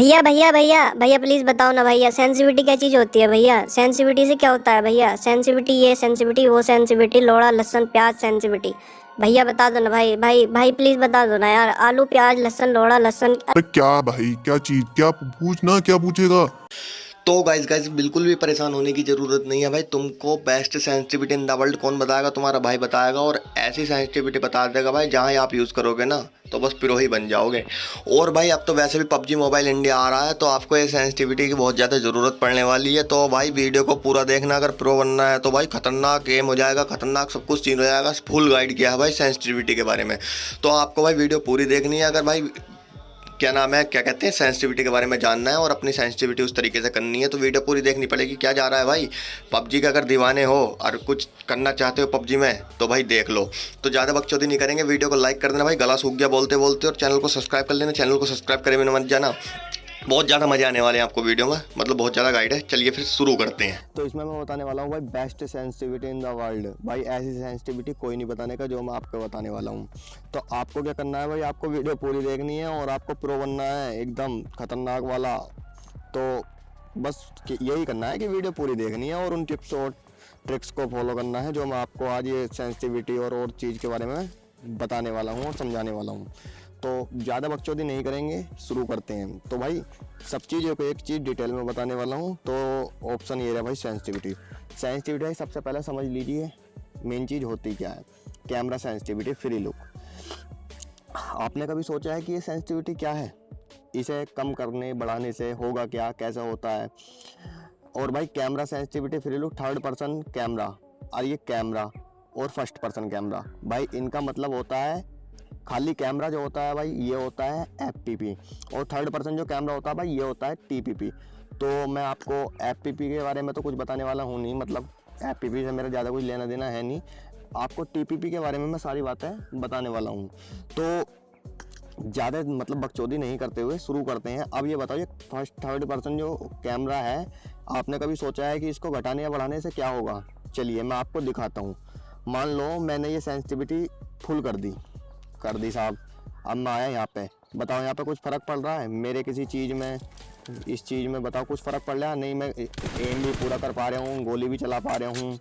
भैया भैया भैया भैया प्लीज बताओ ना भैया, सेंसिटिविटी क्या चीज होती है भैया? सेंसिटिविटी से क्या होता है भैया? सेंसिटिविटी ये सेंसिटिविटी वो सेंसिटिविटी, लोड़ा लहसुन प्याज सेंसिटिविटी। भैया बता दो ना भाई, भाई भाई प्लीज बता दो ना यार, आलू प्याज लहसुन लोड़ा लहसुन। अरे क्या भाई, क्या चीज, क्या पूछना, क्या पूछेगा? तो गाइज गाइज बिल्कुल भी परेशान होने की ज़रूरत नहीं है भाई। तुमको best sensitivity in the world कौन बताएगा? तुम्हारा भाई बताएगा, और ऐसी सेंसिटिविटी बता देगा भाई जहाँ आप यूज़ करोगे ना तो बस प्रो ही बन जाओगे। और भाई अब तो वैसे भी पबजी मोबाइल इंडिया आ रहा है, तो आपको ये सेंसिटिविटी की बहुत ज़्यादा ज़रूरत पड़ने वाली है। तो भाई वीडियो को पूरा देखना, अगर प्रो बनना है तो भाई खतरनाक गेम हो जाएगा, खतरनाक सब कुछ चीज़ हो जाएगा। फुल गाइड किया है भाई सेंसिटिविटी के बारे में, तो आपको भाई वीडियो पूरी देखनी है। अगर भाई क्या नाम है, क्या कहते हैं, सेंसिटिविटी के बारे में जानना है और अपनी सेंसिटिविटी उस तरीके से करनी है, तो वीडियो पूरी देखनी पड़ेगी। क्या जा रहा है भाई, पबजी के अगर दीवाने हो और कुछ करना चाहते हो पबजी में तो भाई देख लो। तो ज़्यादा बकचोदी नहीं करेंगे, वीडियो को लाइक कर देना भाई, गला सूख गया बोलते बोलते, और चैनल को सब्सक्राइब कर लेना। चैनल को सब्सक्राइब करे बिना मत जाना, बहुत ज़्यादा मज़े आने वाले हैं आपको वीडियो में, मतलब बहुत ज़्यादा गाइड है। चलिए फिर शुरू करते हैं। तो इसमें मैं बताने वाला हूँ भाई best sensitivity in the world. भाई ऐसी सेंसिटिविटी कोई नहीं बताने का जो मैं आपको बताने वाला हूँ। तो आपको क्या करना है भाई, आपको वीडियो पूरी देखनी है और आपको प्रो बनना है एकदम खतरनाक वाला। तो बस यही करना है कि वीडियो पूरी देखनी है और उन टिप्स और ट्रिक्स को फॉलो करना है जो मैं आपको आज ये सेंसिटिविटी और चीज़ के बारे में बताने वाला हूँ और समझाने वाला हूँ। तो ज़्यादा बकचोदी नहीं करेंगे, शुरू करते हैं। तो भाई सब चीज़ों को एक चीज़ डिटेल में बताने वाला हूँ। तो ऑप्शन ये रहा भाई सेंसिटिविटी। सेंसिटिविटी सबसे पहले समझ लीजिए मेन चीज़ होती क्या है। Camera sensitivity free look. आपने कभी सोचा है कि ये सेंसिटिविटी क्या है? इसे कम करने बढ़ाने से होगा क्या, कैसे होता है? और भाई camera sensitivity free look, third person camera, और ये कैमरा और फर्स्ट पर्सन कैमरा, भाई इनका मतलब होता है खाली कैमरा जो होता है भाई ये होता है एफपीपी, और थर्ड पर्सन जो कैमरा होता है भाई ये होता है टीपीपी। तो मैं आपको एफपीपी के बारे में तो कुछ बताने वाला हूँ नहीं, मतलब एफपीपी से मेरा ज़्यादा कुछ लेना देना है नहीं। आपको टीपीपी के बारे में मैं सारी बातें बताने वाला हूँ। तो ज़्यादा मतलब बकचोदी नहीं करते हुए शुरू करते हैं। अब ये बताओ, ये फर्स्ट थर्ड पर्सन जो कैमरा है, आपने कभी सोचा है कि इसको घटाने या बढ़ाने से क्या होगा? चलिए मैं आपको दिखाता हूँ। मान लो मैंने ये सेंसिटिविटी फुल कर दी साहब। अब मैं आया यहाँ पे, बताओ यहाँ पे कुछ फ़र्क पड़ रहा है मेरे किसी चीज़ में? इस चीज़ में बताओ कुछ फ़र्क पड़ रहा है? नहीं, मैं एम भी पूरा कर पा रहा हूँ, गोली भी चला पा रहा हूँ,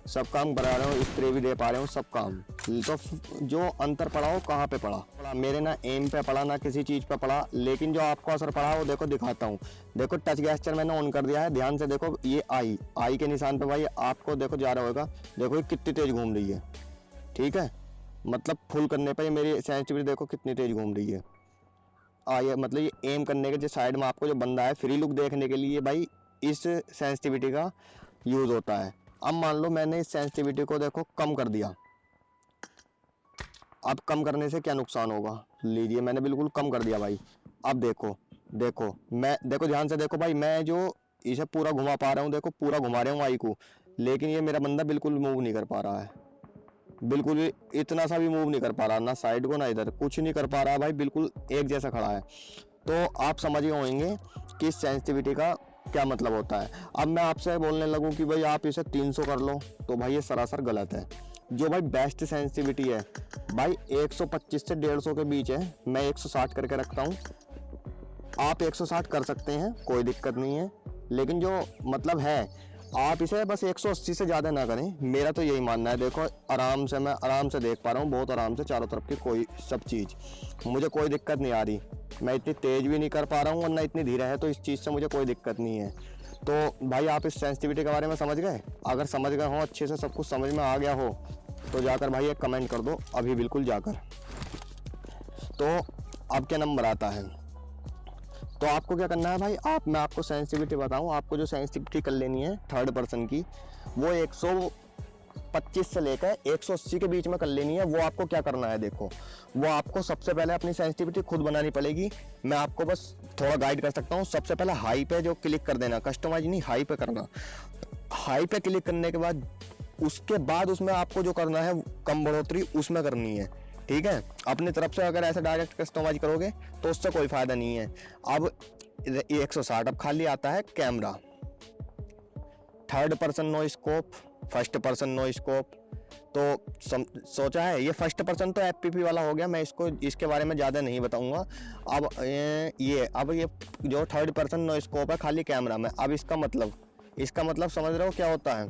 सब काम करा रहा हूँ, स्प्रे भी दे पा रहा हूँ, सब काम। तो जो अंतर पड़ा हो कहाँ पे पड़ा? मेरे ना एम पे पड़ा, ना किसी चीज़ पे पड़ा, लेकिन जो आपको असर पड़ा वो देखो दिखाता हूँ। देखो टच गेस्चर मैंने ऑन कर दिया है, ध्यान से देखो। ये आई के निशान पे भाई आपको देखो जा रहा होगा, देखो ये कितनी तेज़ घूम रही है। ठीक है, मतलब फुल करने पर ये मेरी सेंसिटिविटी देखो कितनी तेज घूम रही है। ये मतलब ये एम करने के जो साइड में आपको जो बंदा है फ्री लुक देखने के लिए भाई इस सेंसिटिविटी का यूज़ होता है। अब मान लो मैंने इस सेंसिटिविटी को देखो कम कर दिया। अब कम करने से क्या नुकसान होगा? लीजिए मैंने बिल्कुल कम कर दिया भाई। अब देखो मैं, देखो ध्यान से देखो भाई, मैं जो इसे पूरा घुमा पा रहा हूँ, देखो पूरा घुमा रहा हूँ आई को, लेकिन ये मेरा बंदा बिल्कुल मूव नहीं कर पा रहा है। बिल्कुल भी इतना सा भी मूव नहीं कर पा रहा, ना साइड को ना इधर, कुछ नहीं कर पा रहा है भाई, बिल्कुल एक जैसा खड़ा है। तो आप समझ गए होंगे कि सेंसिटिविटी का क्या मतलब होता है। अब मैं आपसे बोलने लगूं कि भाई आप इसे 300 कर लो, तो भाई ये सरासर गलत है। जो भाई बेस्ट सेंसिटिविटी है भाई 125 से 150 के बीच है। मैं 160 करके रखता हूँ, आप 160 कर सकते हैं, कोई दिक्कत नहीं है। लेकिन जो मतलब है आप इसे बस 180 से ज़्यादा ना करें, मेरा तो यही मानना है। देखो आराम से, मैं आराम से देख पा रहा हूँ, बहुत आराम से चारों तरफ की कोई सब चीज़, मुझे कोई दिक्कत नहीं आ रही। मैं इतनी तेज़ भी नहीं कर पा रहा हूँ और ना इतनी धीरे है, तो इस चीज़ से मुझे कोई दिक्कत नहीं है। तो भाई आप इस सेंसिटिविटी के बारे में समझ गए? अगर समझ गए हो, अच्छे से सब कुछ समझ में आ गया हो, तो जाकर भाई एक कमेंट कर दो अभी, बिल्कुल जाकर। तो अब क्या नंबर आता है, तो आपको क्या करना है भाई, मैं आपको सेंसिटिविटी बताऊं। आपको जो सेंसिटिविटी कर लेनी है थर्ड पर्सन की, वो 125 से लेकर 180 के बीच में कर लेनी है। वो आपको क्या करना है, देखो वो आपको सबसे पहले अपनी सेंसिटिविटी खुद बनानी पड़ेगी। मैं आपको बस थोड़ा गाइड कर सकता हूँ। सबसे पहले हाई पे जो क्लिक कर देना, कस्टमाइज नहीं, हाई पे करना। हाई पे क्लिक करने के बाद उसके बाद उसमें आपको जो करना है कम बढ़ोतरी उसमें करनी है। ठीक है, अपनी तरफ से अगर ऐसे डायरेक्ट कस्टमाइज करोगे तो उससे कोई फायदा नहीं है। अब 160 अब खाली आता है camera, third person no scope, first person no scope. सोचा है। ये फर्स्ट पर्सन तो FPP वाला हो गया, मैं इसके बारे में ज़्यादा नहीं बताऊंगा। अब ये जो थर्ड पर्सन नो स्कोप है खाली कैमरा में। अब इसका मतलब समझ रहे हो क्या होता है।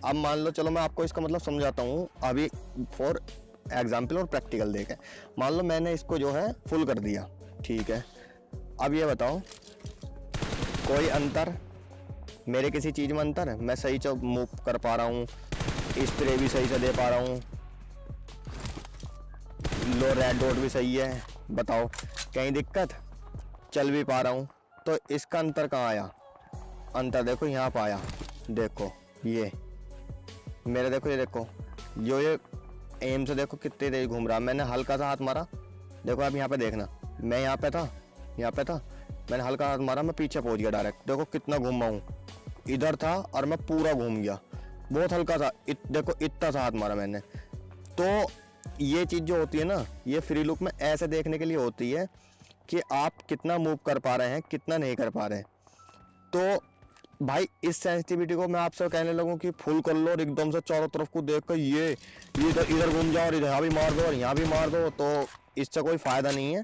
अब मान लो, चलो मैं आपको इसका मतलब समझाता हूँ अभी फॉर एग्जाम्पल और प्रैक्टिकल देखें। मान लो मैंने इसको जो है फुल कर दिया, ठीक है। अब ये बताओ कोई अंतर मेरे किसी चीज़ में अंतर है? मैं सही से मूव कर पा रहा हूँ, स्प्रे भी सही से दे पा रहा हूँ, लो रेड डॉट भी सही है, बताओ कहीं दिक्कत? चल भी पा रहा हूँ। तो इसका अंतर कहाँ आया? अंतर देखो यहाँ पर आया। देखो ये मेरे, देखो ये देखो जो ये एम से देखो कितनी तेज घूम रहा। मैंने हल्का सा हाथ मारा, देखो आप यहाँ पे देखना, मैं यहाँ पे था, मैंने हल्का हाथ मारा, मैं पीछे पहुंच गया डायरेक्ट। देखो कितना घूमा हूँ, इधर था और मैं पूरा घूम गया, बहुत हल्का सा। देखो इतना सा हाथ मारा मैंने। तो ये चीज़ जो होती है ना, ये फ्री लुक में ऐसे देखने के लिए होती है कि आप कितना मूव कर पा रहे हैं, कितना नहीं कर पा रहे हैं। तो भाई इस सेंसिटिविटी को मैं आपसे कहने लगूं कि फुल कर लो और एकदम से चारों तरफ को देख कर ये इधर घूम जाओ और यहाँ भी मार दो और यहाँ भी मार दो, तो इससे कोई फ़ायदा नहीं है।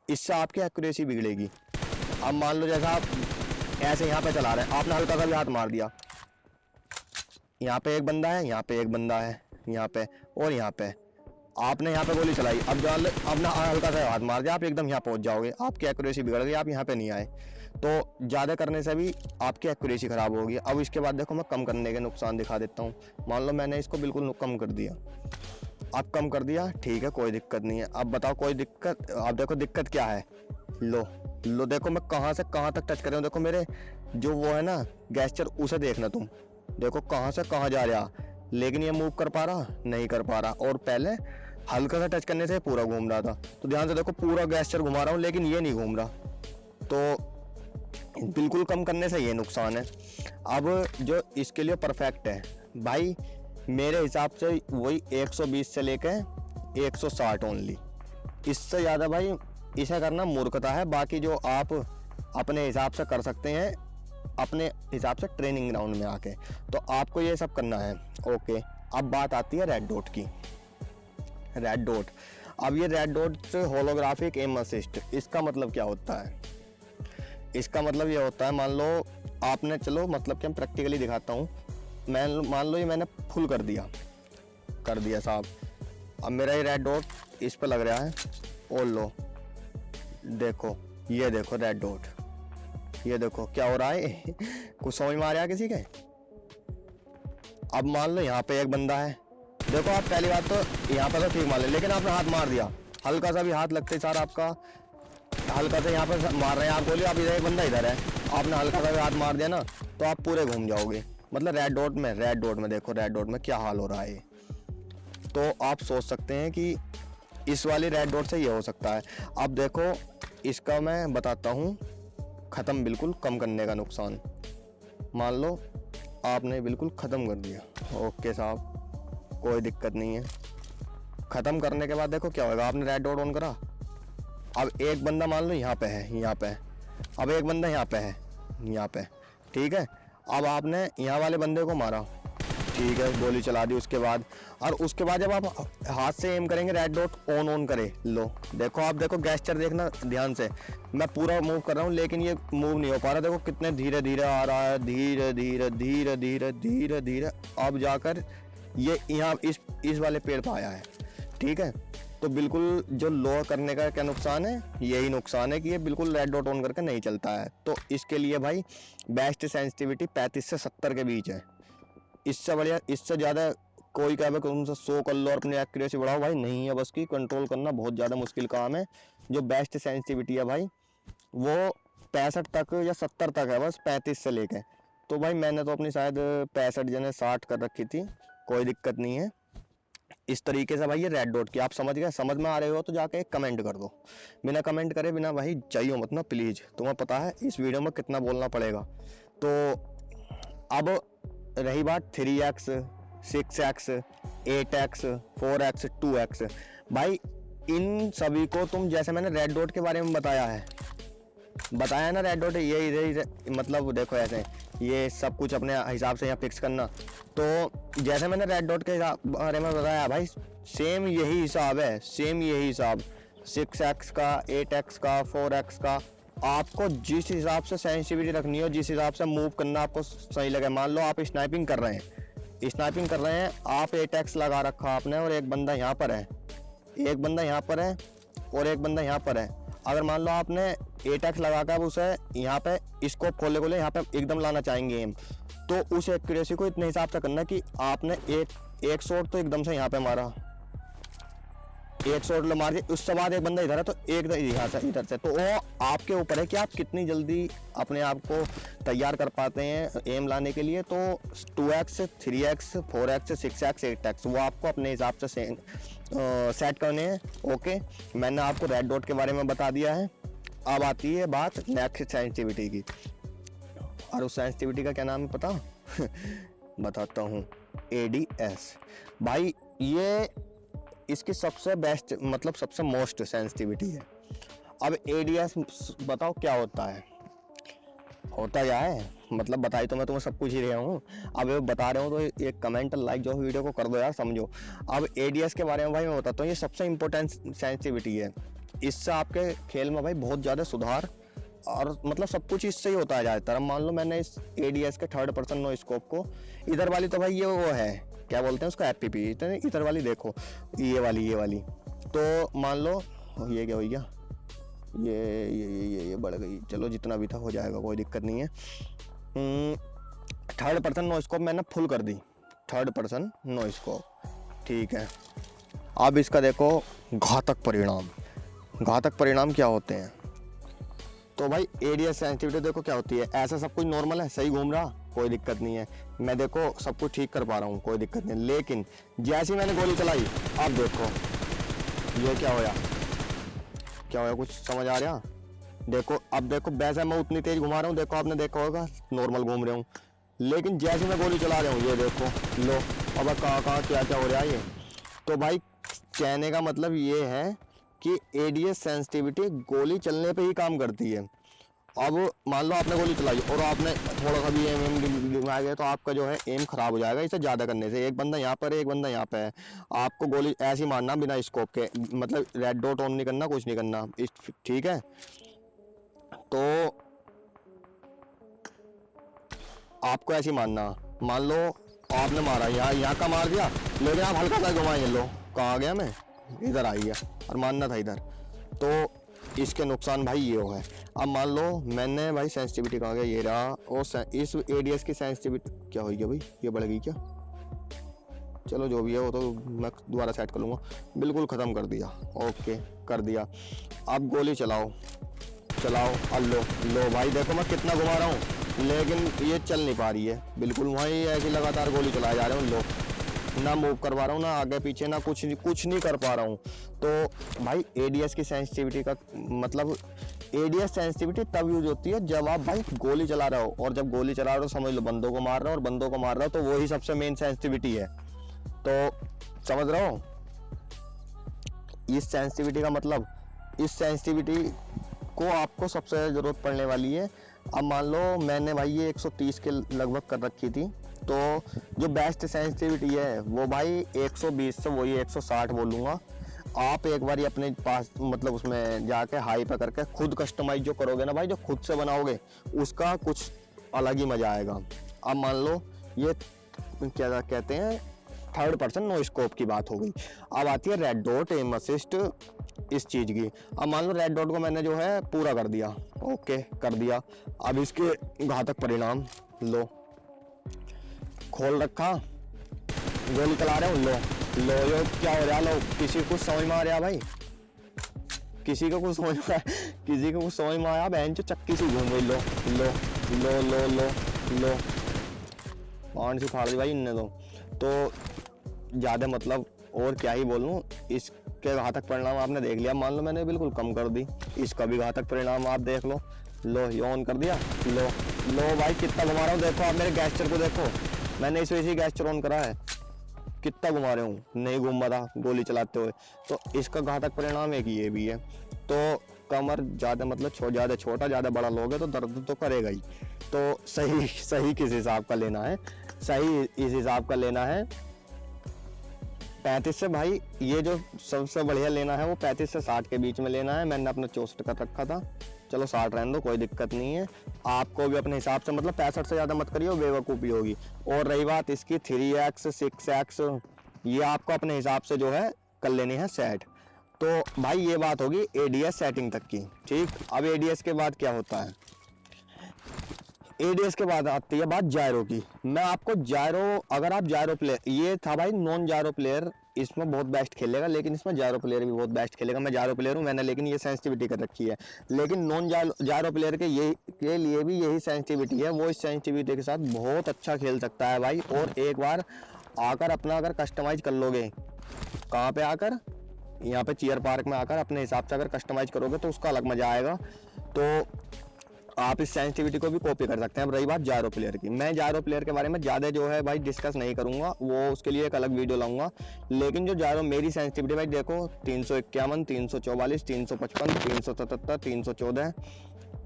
इससे आपकी एक्यूरेसी बिगड़ेगी। अब मान लो जैसा आप ऐसे यहाँ पे चला रहे हैं, आपने हल्का सा भी हाथ मार दिया, यहाँ पे एक बंदा है, यहाँ पे एक बंदा है, यहाँ पे और यहाँ पे, आपने यहाँ पे गोली चलाई, अब जान लो अपना हल्का सा हाथ मार दिया, आप एकदम यहाँ पहुँच जाओगे, आपकी एक्यूरेसी बिगड़ गई, आप यहाँ पे नहीं आए। तो ज़्यादा करने से भी आपकी एक्यूरेसी ख़राब होगी। अब इसके बाद देखो मैं कम करने के नुकसान दिखा देता हूँ। मान लो मैंने इसको बिल्कुल कम कर दिया, अब कम कर दिया, ठीक है, कोई दिक्कत नहीं है। अब बताओ कोई दिक्कत? अब देखो दिक्कत क्या है। लो देखो मैं कहाँ से कहाँ तक टच कर रहा हूँ। देखो मेरे जो वो है ना गेस्चर, उसे देखना तुम, देखो कहाँ से कहाँ जा रहा, लेकिन ये मूव कर पा रहा नहीं कर पा रहा। और पहले हल्का सा टच करने से पूरा घूम रहा था। तो ध्यान से देखो पूरा गेस्चर घुमा रहा हूँ लेकिन ये नहीं घूम रहा। तो बिल्कुल कम करने से ये नुकसान है। अब जो इसके लिए परफेक्ट है भाई, मेरे हिसाब से वही 120 से लेकर 160 ओनली। इससे ज़्यादा भाई इसे करना मूर्खता है। बाकी जो आप अपने हिसाब से कर सकते हैं, अपने हिसाब से ट्रेनिंग ग्राउंड में आके, तो आपको ये सब करना है। ओके, अब बात आती है रेड डॉट की। रेड डॉट, अब ये रेड डॉट से होलोग्राफिक एम असिस्ट, इसका मतलब क्या होता है? इसका मतलब ये होता है, मान लो आपने, चलो मतलब कि हम प्रैक्टिकली दिखाता हूँ। मान लो ये मैंने फुल कर दिया साहब। अब मेरा ये रेड डॉट इस पर लग रहा है और लो देखो, ये देखो रेड डॉट, ये देखो क्या हो रहा है। कुछ समझ में आ रहा है किसी के? अब मान लो यहाँ पे एक बंदा है, देखो आप पहली बात तो यहाँ पे तो ठीक मान ले, लेकिन आपने हाथ मार दिया, हल्का सा भी हाथ लगते सारा आपका हल्का सा यहाँ पे मार रहे हैं आप गोली, आप इधर एक बंदा इधर है, आपने हल्का सा भी हाथ मार दिया ना तो आप पूरे घूम जाओगे। मतलब रेड डॉट में देखो, रेड डॉट में क्या हाल हो रहा है। तो आप सोच सकते हैं कि इस वाली रेड डॉट से ये हो सकता है। अब देखो इसका मैं बताता हूँ ख़त्म, बिल्कुल कम करने का नुकसान। मान लो आपने बिल्कुल ख़त्म कर दिया, ओके साहब कोई दिक्कत नहीं है। ख़त्म करने के बाद देखो क्या होगा, आपने रेड डॉट ऑन करा, अब एक बंदा मान लो यहाँ पे है, अब एक बंदा यहाँ पे है, यहाँ पे, ठीक है। अब आपने यहाँ वाले बंदे को मारा, ठीक है, गोली चला दी उसके बाद, और उसके बाद जब आप हाथ से एम करेंगे रेड डॉट ऑन करे, लो देखो, आप देखो गेस्चर देखना ध्यान से, मैं पूरा मूव कर रहा हूँ लेकिन ये मूव नहीं हो पा रहा। देखो कितने धीरे धीरे आ रहा है, धीरे धीरे धीरे धीरे धीरे धीरे, अब जाकर ये यहाँ इस वाले पेड़ पर आया है, ठीक है। तो बिल्कुल जो लो करने का क्या नुकसान है, यही नुकसान है कि ये बिल्कुल रेड डॉट ऑन करके नहीं चलता है। तो इसके लिए भाई बेस्ट सेंसिटिविटी 35 से 70 के बीच है। इससे बढ़िया, इससे ज़्यादा कोई कहे कि उनसे 100 कर लो और अपनी एक्यूरेसी बढ़ाओ, भाई नहीं है बस की, कंट्रोल करना बहुत ज़्यादा मुश्किल काम है। जो बेस्ट सेंसिटिविटी है भाई वो 65 तक या 70 तक है, बस 35 से लेके। तो भाई मैंने तो अपनी शायद 65 जने 60 कर रखी थी, कोई दिक्कत नहीं है। इस तरीके से भाई ये रेड डॉट की आप समझ गए, समझ में आ रहे हो तो जाके एक कमेंट कर दो। बिना कमेंट करे बिना भाई चाहिए मत ना प्लीज़, तुम्हें पता है इस वीडियो में कितना बोलना पड़ेगा। तो अब रही बात 3x, 6x, 8x, 4x, 2x, भाई इन सभी को तुम, जैसे मैंने रेड डॉट के बारे में बताया ना, रेड डॉट ये मतलब देखो ऐसे ये सब कुछ अपने हिसाब से यहाँ फिक्स करना। तो जैसे मैंने रेड डॉट के बारे में बताया भाई, सेम यही हिसाब है, सेम यही हिसाब 6x का, 8x का, 4x का। आपको जिस हिसाब से सेंसिटिविटी रखनी हो, जिस हिसाब से मूव करना आपको सही लगे। मान लो आप स्नाइपिंग कर रहे हैं, आप 8x लगा रखा आपने और एक बंदा यहाँ पर है, एक बंदा यहाँ पर है और एक बंदा यहाँ पर है। अगर मान लो आपने 8x लगा कर उसे यहाँ पे स्कोप खोले यहाँ पे एकदम लाना चाहेंगे एम, तो उस एक्यूरेसी को इतने हिसाब से करना कि आपने एक शॉट तो एकदम से यहाँ पे मारा, एक शॉट मार के उसके बाद एक बंदा इधर है तो एक यहाँ से इधर से, तो वो आपके ऊपर है कि आप कितनी जल्दी अपने आप को तैयार कर पाते हैं एम लाने के लिए। तो 2x, 3x, 4x, 6x, 8x वो आपको अपने हिसाब से सेट करने हैं। ओके, मैंने आपको रेड डॉट के बारे में बता दिया है। अब आती है बात नेक्स्ट सेंसिटिविटी की, और उस सेंसिटिविटी का क्या नाम है पता बताता हूँ, ADS। भाई ये इसकी सबसे बेस्ट मतलब सबसे मोस्ट सेंसिटिविटी है। अब ADS बताओ क्या होता है, होता क्या है, मतलब बताई तो मैं तुम्हें सब कुछ ही रहा हूँ, अब बता रहा हूँ तो एक कमेंट लाइक जो वीडियो को कर दो यार, समझो। अब ADS के बारे में भाई मैं बताता हूँ, ये सबसे इम्पोर्टेंट सेंसिटिविटी है। इससे आपके खेल में भाई बहुत ज़्यादा सुधार और मतलब सब कुछ इससे ही होता है ज़्यादातर। अब मान लो मैंने इस ADS के 3rd पर्सन नो स्कोप को, इधर वाली तो भाई ये वो है क्या बोलते हैं उसको, FPP, इधर वाली देखो, ये वाली तो मान लो ये क्या हो गया, ये बढ़ गई, चलो जितना भी था हो जाएगा, कोई दिक्कत नहीं है। 3rd पर्सन नो स्कोप मैंने फुल कर दी, 3rd पर्सन नो स्कोप, ठीक है। अब इसका देखो घातक परिणाम क्या होते हैं। तो भाई ADS सेंसिटिविटी देखो क्या होती है, ऐसा सब कुछ नॉर्मल है, सही घूम रहा, कोई दिक्कत नहीं है, मैं देखो सब कुछ ठीक कर पा रहा हूँ, कोई दिक्कत नहीं। लेकिन जैसे मैंने गोली चलाई, अब देखो ये क्या होया, कुछ समझ आ रहा? देखो अब देखो, वैसे मैं उतनी तेज घुमा रहा हूँ, देखो आपने देखा होगा नॉर्मल घूम रहा हूँ, लेकिन जैसे मैं गोली चला रहा हूँ ये देखो, लो अब कहाँ क्या हो रहा है ये। तो भाई कहने का मतलब ये है कि ADS सेंसिटिविटी गोली चलने पे ही काम करती है। अब मान लो आपने गोली चलाई और आपने थोड़ा सा भी एम घुमा गया तो आपका जो है एम खराब हो जाएगा इसे ज़्यादा करने से। एक बंदा यहाँ पर है, एक बंदा यहाँ पे है, आपको गोली ऐसी मारना बिना स्कोप के, मतलब रेड डॉट ऑन नहीं करना, कुछ नहीं करना, ठीक है। तो आपको ऐसी मारना, मान लो आपने मारा यहाँ का मार दिया, लेकिन आप हल्का सा घुमाएंगे, लो कहाँ आ गया, मैं इधर आ गया और मारना था इधर, तो इसके नुकसान भाई ये हो है। अब मान लो मैंने भाई सेंसिटिविटी कहाँ गया, ये रहा, और इस ADS की सेंसिटिविटी क्या हुई है भाई, ये बढ़ गई क्या, चलो जो भी है वो तो मैं दोबारा सेट कर लूँगा, बिल्कुल ख़त्म कर दिया, ओके कर दिया। अब गोली चलाओ, अब लो भाई देखो मैं कितना घुमा रहा हूँ, लेकिन ये चल नहीं पा रही है बिल्कुल, वहीं ऐसी लगातार गोली चलाए जा रहे हूँ, लो ना मूव करवा रहा हूँ, ना आगे पीछे, ना कुछ नहीं कर पा रहा हूँ। तो भाई ADS की सेंसिटिविटी का मतलब ADS सेंसिटिविटी तब यूज होती है जब आप भाई गोली चला रहे हो, और जब गोली चला रहे हो समझ लो बंदों को मार रहे हो, और बंदों को मार रहे हो तो वही सबसे मेन सेंसिटिविटी है। तो समझ रहे हो इस सेंसिटिविटी का मतलब, इस सेंसिटिविटी को आपको सबसे ज़रूरत पड़ने वाली है। अब मान लो मैंने भाई ये 130 के लगभग कर रखी थी, तो जो बेस्ट सेंसिटिविटी है वो भाई 120 से वही 160 बोलूँगा। आप एक बार अपने पास मतलब उसमें जाके हाई पे करके खुद कस्टमाइज जो करोगे ना भाई, जो खुद से बनाओगे उसका कुछ अलग ही मज़ा आएगा। अब मान लो ये क्या कहते हैं 3rd पर्सन नो स्कोप की बात हो गई। अब आती है रेड डॉट एम असिस्ट इस चीज़ की। अब मान लो रेड डॉट को मैंने जो है पूरा कर दिया, ओके कर दिया। अब इसके घातक परिणाम, लो खोल रखा, गोली चला रहे हो, लो यो क्या हो रहा, लो किसी को समझ में आ रहा भाई, किसी को कुछ समझ में आया, किसी को कुछ समझ में आया, बहन जो चक्की से घूम गई, लो लो लो लो लो लो पान से फाड़ दी भाई इनने तो ज़्यादा मतलब और क्या ही बोलूँ। इसके घातक परिणाम आपने देख लिया, मान लो मैंने बिल्कुल कम कर दी, इसका भी घातक परिणाम आप देख लो, ये ऑन कर दिया, लो भाई कितना घुमा रहा हूँ, देखो आप मेरे गैस्चर को देखो, मैंने इस वजह से गैस्चर ऑन करा है, कितना घुमा रहे हूँ, नहीं घूम रहा गोली चलाते हुए। तो इसका घातक परिणाम एक ये भी है। तो कमर ज़्यादा मतलब ज़्यादा छोटा ज़्यादा बड़ा लोगे तो दर्द तो करेगा ही। तो सही किस हिसाब का लेना है, सही इस हिसाब का लेना है 35 से भाई, ये जो सबसे बढ़िया लेना है वो 35 से 60 के बीच में लेना है। मैंने अपना 64 कर रखा था, चलो 60 रहने दो, कोई दिक्कत नहीं है। आपको भी अपने हिसाब से मतलब 65 से ज़्यादा मत करिए, बेवकूफ़ी होगी। और रही बात इसकी 3x 6x, ये आपको अपने हिसाब से जो है कर लेनी है सेट। तो भाई ये बात होगी ADS सेटिंग तक की, ठीक। अब ADS के बाद क्या होता है, ADS के बाद आती है बात जायरो की। मैं आपको जायरो, अगर आप जायरो प्लेयर, ये था भाई नॉन जायरो प्लेयर इसमें बहुत बेस्ट खेलेगा, लेकिन इसमें जायरो प्लेयर भी बहुत बेस्ट खेलेगा। मैं जायरो प्लेयर हूँ मैंने, लेकिन ये सेंसिटिविटी कर रखी है। लेकिन नॉन जायरो प्लेयर के लिए भी यही सेंसिटिविटी है, वो इस सेंसिटिविटी के साथ बहुत अच्छा खेल सकता है भाई। और एक बार आकर अपना अगर कस्टमाइज कर लोगे, कहाँ पे आकर, यहाँ पे चीयर पार्क में आकर अपने हिसाब से अगर कस्टमाइज करोगे तो उसका अलग मजा आएगा। तो आप इस सेंसिटिविटी को भी कॉपी कर सकते हैं। अब रही बात जायरो प्लेयर की, मैं जायरो प्लेयर के बारे में ज़्यादा जो है भाई डिस्कस नहीं करूंगा, वो उसके लिए एक अलग वीडियो लाऊंगा। लेकिन जो जायरो मेरी सेंसिटिविटी भाई देखो 351, 344, 355, 377, 314,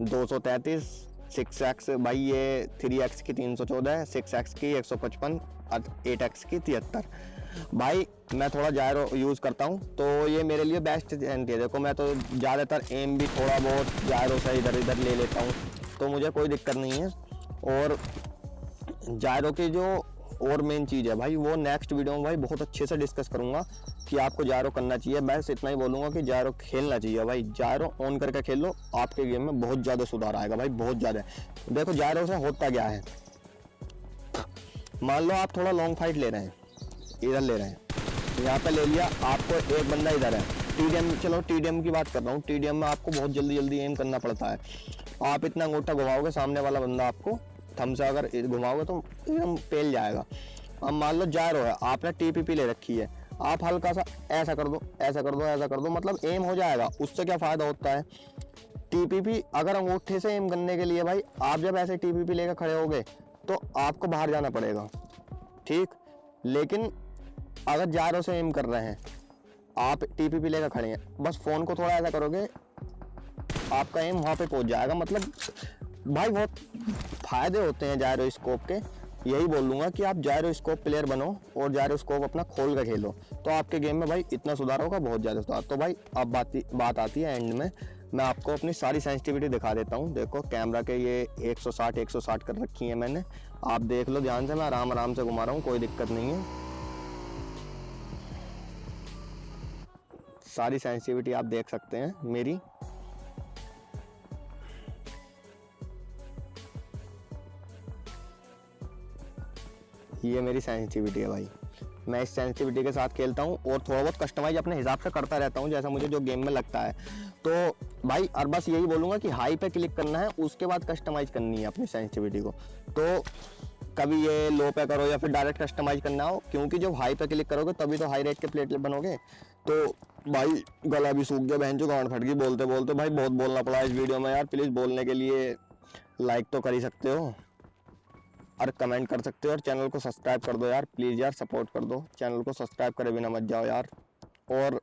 233, 6x भाई ये 3x की 314, 6x की 155 और 8x की 73। भाई मैं थोड़ा जायरो यूज़ करता हूँ तो ये मेरे लिए बेस्ट है। देखो मैं तो ज़्यादातर एम भी थोड़ा बहुत जायरो से इधर इधर ले लेता हूँ, तो मुझे कोई दिक्कत नहीं है। और जायरो की जो और मेन चीज़ है भाई, वो नेक्स्ट वीडियो में भाई बहुत अच्छे से डिस्कस करूँगा कि आपको जायरो करना चाहिए। बस इतना ही बोलूँगा कि जायरो खेलना चाहिए भाई, जायरो ऑन करके खेल लो, आपके गेम में बहुत ज़्यादा सुधार आएगा भाई, बहुत ज़्यादा। देखो जायरो से होता क्या है, मान लो आप थोड़ा लॉन्ग फाइट ले रहे हैं, इधर ले रहे हैं, यहाँ पे ले लिया, आपको एक बंदा इधर है, TDM, चलो TDM की बात कर रहा हूँ, TDM में आपको बहुत जल्दी एम करना पड़ता है। आप इतना अंगूठा घुमाओगे, सामने वाला बंदा आपको थम से अगर घुमाओगे तो एकदम पेल जाएगा। अब मान लो जायरो है, आपने TPP ले रखी है, आप हल्का सा ऐसा कर दो, ऐसा कर दो, ऐसा कर दो, मतलब एम हो जाएगा। उससे क्या फ़ायदा होता है, TPP अगर अंगूठे से एम करने के लिए भाई आप जब ऐसे TPP लेकर खड़े होगे तो आपको बाहर जाना पड़ेगा, ठीक। लेकिन अगर जायरो से एम कर रहे हैं, आप TPP लेकर खड़े हैं, बस फ़ोन को थोड़ा ऐसा करोगे, आपका एम वहाँ पे पहुँच जाएगा। मतलब भाई बहुत फ़ायदे होते हैं जायरो स्कोप के। यही बोल दूंगा कि आप जायरो स्कोप प्लेयर बनो और जायरो स्कोप अपना खोल कर खेलो, तो आपके गेम में भाई इतना सुधार होगा, बहुत ज़्यादा सुधार। तो भाई अब बात आती है एंड में, मैं आपको अपनी सारी सेंसिटिविटी दिखा देता हूँ। देखो कैमरा के ये 160 कर रखी है मैंने, आप देख लो ध्यान से, मैं आराम से घुमा रहा हूँ, कोई दिक्कत नहीं है। सारी सेंसिटिविटी आप देख सकते हैं मेरी। ये मेरी सेंसिटिविटी है भाई, मैं इस सेंसिटिविटी के साथ खेलता हूँ और थोड़ा बहुत कस्टमाइज अपने हिसाब से करता रहता हूँ जैसा मुझे जो गेम में लगता है। तो भाई और बस यही बोलूँगा कि हाई पे क्लिक करना है, उसके बाद कस्टमाइज करनी है अपनी सेंसिटिविटी को। तो कभी ये लो पे करो या फिर डायरेक्ट कस्टमाइज करना हो, क्योंकि जब हाई पे क्लिक करोगे तभी तो हाई रेट के प्लेटलेट बनोगे। तो भाई गला भी सूख गया, बहन जो गांड फट गई बोलते बोलते, भाई बहुत बोलना पड़ा इस वीडियो में यार। प्लीज़ बोलने के लिए लाइक तो कर ही सकते हो और कमेंट कर सकते हो, और चैनल को सब्सक्राइब कर दो यार, प्लीज़ यार सपोर्ट कर दो। चैनल को सब्सक्राइब करे बिना मत जाओ यार। और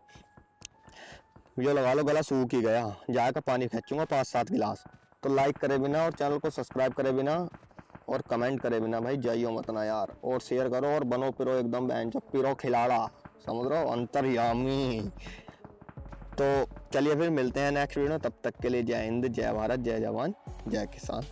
वीडियो लगा लो, गला सूख ही गया, जाकर पानी खींचूंगा 5-7 गिलास। तो लाइक करे बिना और चैनल को सब्सक्राइब करे बिना और कमेंट करे बिना भाई जाइयो मत ना यार। और शेयर करो और बनो पिरो एकदम बहन जो पिरो खिलाड़ा, समझ रहे हो, अंतर्यामी। तो चलिए फिर मिलते हैं नेक्स्ट वीडियो, तब तक के लिए जय हिंद, जय भारत, जय जवान, जय किसान।